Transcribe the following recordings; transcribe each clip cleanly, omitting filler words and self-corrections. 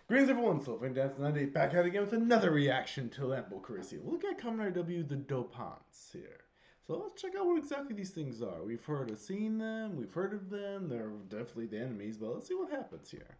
Greetings everyone, Sylvan Dance 98 back at it again with another reaction to Lambo Carisia. We'll look at Kamen W the Dopants here. So let's check out what exactly these things are. We've seen them, we've heard of them, they're definitely the enemies, but let's see what happens here.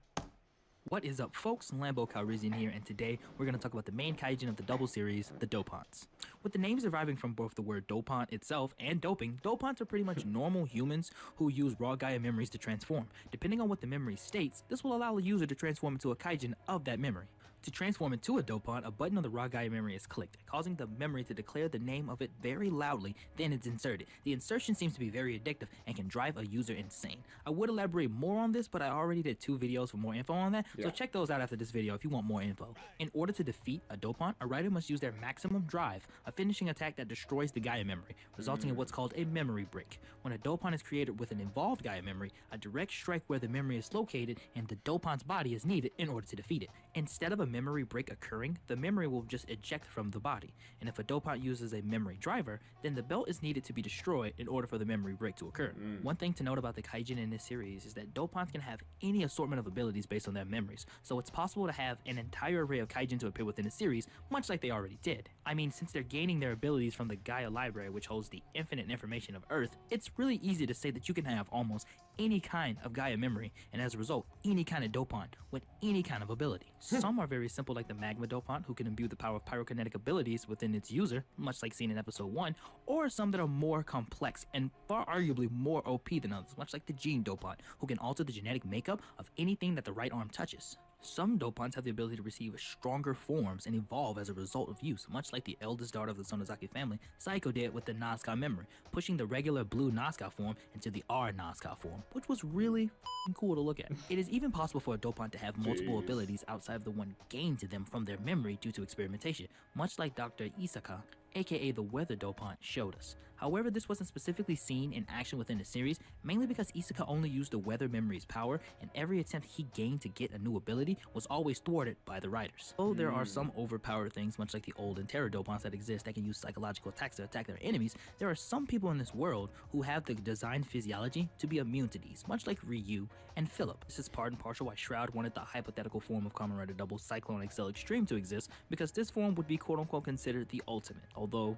What is up, folks? Lambo Calrissian here, and today we're going to talk about the main kaijin of the double series, the Dopants. With the names deriving from both the word dopant itself and doping, Dopants are pretty much normal humans who use raw Gaia memories to transform. Depending on what the memory states, this will allow the user to transform into a kaijin of that memory. To transform into a dopant, a button on the raw Gaia memory is clicked, causing the memory to declare the name of it very loudly, then it's inserted. The insertion seems to be very addictive and can drive a user insane. I would elaborate more on this, but I already did 2 videos for more info on that, so check those out after this video if you want more info. In order to defeat a dopant, a rider must use their maximum drive, a finishing attack that destroys the Gaia memory, resulting in what's called a memory break. When a dopant is created with an involved Gaia memory, a direct strike where the memory is located and the dopant's body is needed in order to defeat it. Instead of a memory break occurring, the memory will just eject from the body, and if a dopant uses a memory driver, then the belt is needed to be destroyed in order for the memory break to occur. One thing to note about the kaijin in this series is that dopants can have any assortment of abilities based on their memories, so it's possible to have an entire array of kaijin to appear within the series, much like they already did. I mean, since they're gaining their abilities from the Gaia library, which holds the infinite information of Earth, it's really easy to say that you can have almost any kind of Gaia memory, and as a result, any kind of dopant with any kind of ability. Some are very simple, like the magma dopant, who can imbue the power of pyrokinetic abilities within its user, much like seen in episode 1, or some that are more complex and far arguably more OP than others, much like the gene dopant, who can alter the genetic makeup of anything that the right arm touches. Some dopants have the ability to receive stronger forms and evolve as a result of use, much like the eldest daughter of the Sonozaki family, Saiko, did with the Nazca memory, pushing the regular blue Nazca form into the R Nazca form, which was really cool to look at. It is even possible for a dopant to have multiple abilities outside of the one gained to them from their memory due to experimentation, much like Dr. Isaka, aka the weather dopant, showed us. However, this wasn't specifically seen in action within the series, mainly because Isaka only used the weather memory's power, and every attempt he gained to get a new ability was always thwarted by the writers. Though there are some overpowered things, much like the old and Terra dopants that exist that can use psychological attacks to attack their enemies, there are some people in this world who have the designed physiology to be immune to these, much like Ryu and Philip. This is part and partial why Shroud wanted the hypothetical form of Kamen Rider Double Cyclone XL Extreme to exist, because this form would be quote-unquote considered the ultimate, although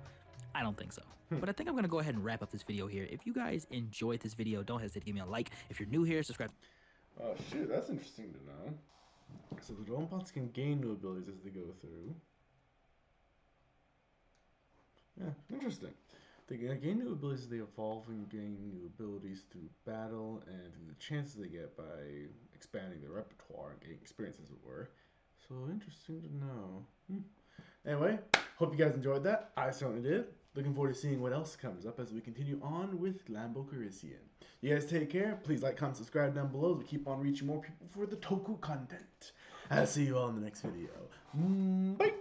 I don't think so. But I think I'm gonna go ahead and wrap up this video here. If you guys enjoyed this video, don't hesitate to give me a like. If you're new here, subscribe. Oh shoot, that's interesting to know. So the Dopants can gain new abilities as they go through. Yeah, interesting. They gain new abilities as they evolve and gain new abilities through battle and through the chances they get by expanding their repertoire and gaining experience, as it were. So interesting to know. Anyway, hope you guys enjoyed that. I certainly did. Looking forward to seeing what else comes up as we continue on with Lambo Carisian. You guys take care. Please like, comment, subscribe down below as we keep on reaching more people for the Toku content. I'll see you all in the next video. Bye!